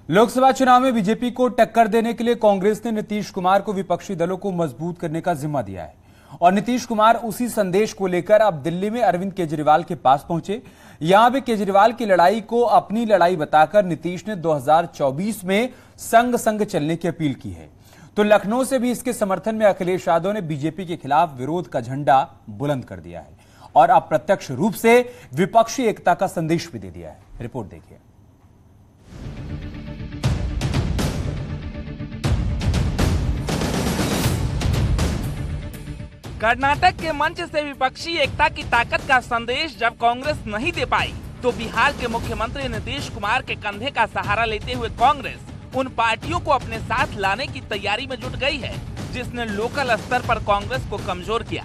लोकसभा चुनाव में बीजेपी को टक्कर देने के लिए कांग्रेस ने नीतीश कुमार को विपक्षी दलों को मजबूत करने का जिम्मा दिया है और नीतीश कुमार उसी संदेश को लेकर अब दिल्ली में अरविंद केजरीवाल के पास पहुंचे। यहां भी केजरीवाल की लड़ाई को अपनी लड़ाई बताकर नीतीश ने 2024 में संग संग चलने की अपील की है। तो लखनऊ से भी इसके समर्थन में अखिलेश यादव ने बीजेपी के खिलाफ विरोध का झंडा बुलंद कर दिया है और अप्रत्यक्ष रूप से विपक्षी एकता का संदेश भी दे दिया है। रिपोर्ट देखिए। कर्नाटक के मंच से विपक्षी एकता की ताकत का संदेश जब कांग्रेस नहीं दे पाई तो बिहार के मुख्यमंत्री नीतीश कुमार के कंधे का सहारा लेते हुए कांग्रेस उन पार्टियों को अपने साथ लाने की तैयारी में जुट गई है जिसने लोकल स्तर पर कांग्रेस को कमजोर किया,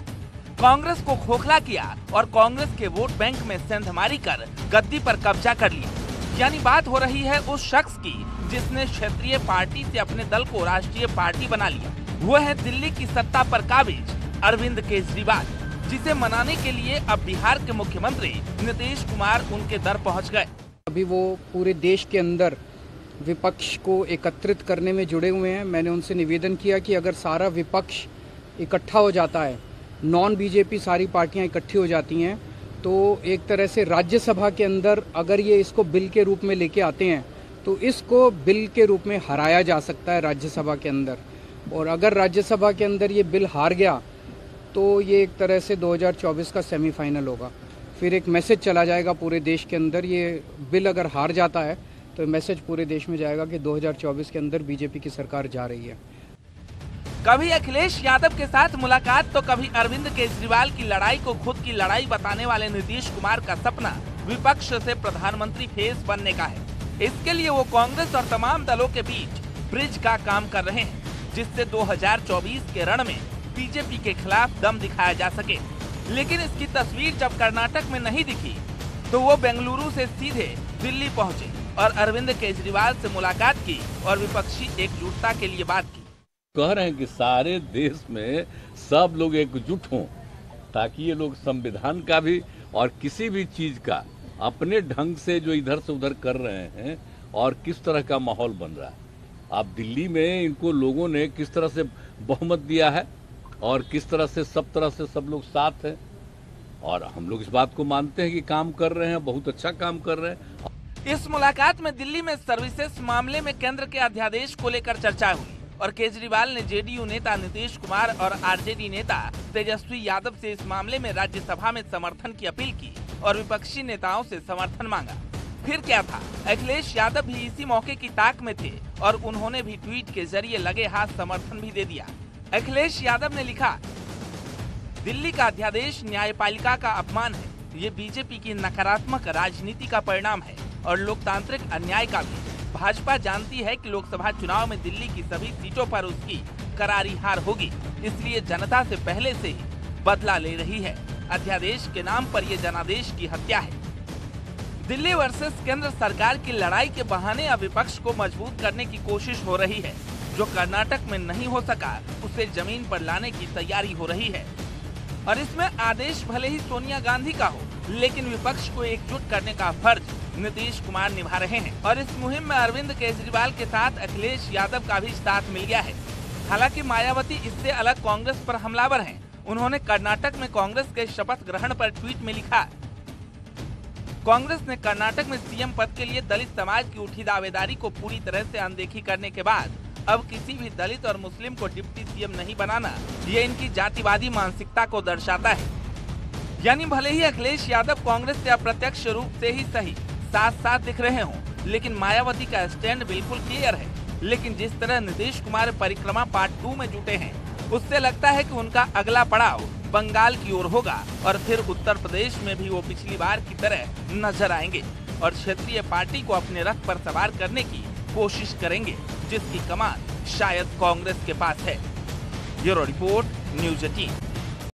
कांग्रेस को खोखला किया और कांग्रेस के वोट बैंक में सेंधमारी कर गद्दी पर कब्जा कर लिया। यानी बात हो रही है उस शख्स की जिसने क्षेत्रीय पार्टी से अपने दल को राष्ट्रीय पार्टी बना लिया। वो है दिल्ली की सत्ता पर काबिज अरविंद केजरीवाल, जिसे मनाने के लिए अब बिहार के मुख्यमंत्री नीतीश कुमार उनके दर पहुंच गए। अभी वो पूरे देश के अंदर विपक्ष को एकत्रित करने में जुड़े हुए हैं। मैंने उनसे निवेदन किया कि अगर सारा विपक्ष इकट्ठा हो जाता है, नॉन बीजेपी सारी पार्टियां इकट्ठी हो जाती हैं, तो एक तरह से राज्यसभा के अंदर अगर ये इसको बिल के रूप में लेके आते हैं तो इसको बिल के रूप में हराया जा सकता है राज्यसभा के अंदर। और अगर राज्यसभा के अंदर ये बिल हार गया तो ये एक तरह से 2024 का सेमीफाइनल होगा। फिर एक मैसेज चला जाएगा पूरे देश के अंदर। ये बिल अगर हार जाता है तो मैसेज पूरे देश में जाएगा कि 2024 के अंदर बीजेपी की सरकार जा रही है। कभी अखिलेश यादव के साथ मुलाकात तो कभी अरविंद केजरीवाल की लड़ाई को खुद की लड़ाई बताने वाले नीतीश कुमार का सपना विपक्ष से प्रधानमंत्री फेस बनने का है। इसके लिए वो कांग्रेस और तमाम दलों के बीच ब्रिज का काम कर रहे हैं, जिससे 2024 के रण में बीजेपी के खिलाफ दम दिखाया जा सके। लेकिन इसकी तस्वीर जब कर्नाटक में नहीं दिखी तो वो बेंगलुरु से सीधे दिल्ली पहुंचे और अरविंद केजरीवाल से मुलाकात की और विपक्षी एकजुटता के लिए बात की। कह रहे हैं कि सारे देश में सब लोग एकजुट हों ताकि ये लोग संविधान का भी और किसी भी चीज का अपने ढंग से जो इधर से उधर कर रहे हैं और किस तरह का माहौल बन रहा है। अब दिल्ली में इनको लोगों ने किस तरह से बहुमत दिया है और किस तरह से सब लोग साथ हैं और हम लोग इस बात को मानते हैं कि काम कर रहे हैं, बहुत अच्छा काम कर रहे हैं। इस मुलाकात में दिल्ली में सर्विसेज मामले में केंद्र के अध्यादेश को लेकर चर्चा हुई और केजरीवाल ने जेडीयू नेता नीतीश कुमार और आरजेडी नेता तेजस्वी यादव से इस मामले में राज्यसभा में समर्थन की अपील की और विपक्षी नेताओं से समर्थन मांगा। फिर क्या था, अखिलेश यादव भी इसी मौके की ताक में थे और उन्होंने भी ट्वीट के जरिए लगे हाथ समर्थन भी दे दिया। अखिलेश यादव ने लिखा, दिल्ली का अध्यादेश न्यायपालिका का अपमान है। ये बीजेपी की नकारात्मक राजनीति का परिणाम है और लोकतांत्रिक अन्याय का भी। भाजपा जानती है कि लोकसभा चुनाव में दिल्ली की सभी सीटों पर उसकी करारी हार होगी, इसलिए जनता से पहले से ही बदला ले रही है। अध्यादेश के नाम पर ये जनादेश की हत्या है। दिल्ली वर्सेस केंद्र सरकार की लड़ाई के बहाने अब विपक्ष को मजबूत करने की कोशिश हो रही है। जो कर्नाटक में नहीं हो सका उसे जमीन पर लाने की तैयारी हो रही है और इसमें आदेश भले ही सोनिया गांधी का हो, लेकिन विपक्ष को एकजुट करने का फर्ज नीतीश कुमार निभा रहे हैं और इस मुहिम में अरविंद केजरीवाल के साथ अखिलेश यादव का भी साथ मिल गया है। हालांकि मायावती इससे अलग कांग्रेस पर हमलावर हैं। उन्होंने कर्नाटक में कांग्रेस के शपथ ग्रहण पर ट्वीट में लिखा, कांग्रेस ने कर्नाटक में सीएम पद के लिए दलित समाज की उठी दावेदारी को पूरी तरह से अनदेखी करने के बाद अब किसी भी दलित और मुस्लिम को डिप्टी सीएम नहीं बनाना, ये इनकी जातिवादी मानसिकता को दर्शाता है। यानी भले ही अखिलेश यादव कांग्रेस से अप्रत्यक्ष रूप से ही सही साथ साथ दिख रहे हों, लेकिन मायावती का स्टैंड बिल्कुल क्लियर है। लेकिन जिस तरह नीतीश कुमार परिक्रमा पार्ट 2 में जुटे हैं, उससे लगता है कि उनका अगला पड़ाव बंगाल की ओर होगा और फिर उत्तर प्रदेश में भी वो पिछली बार की तरह नजर आएंगे और क्षेत्रीय पार्टी को अपने रथ पर सवार करने की कोशिश करेंगे, जिसकी कमान शायद कांग्रेस के पास है। Bureau report, news 18।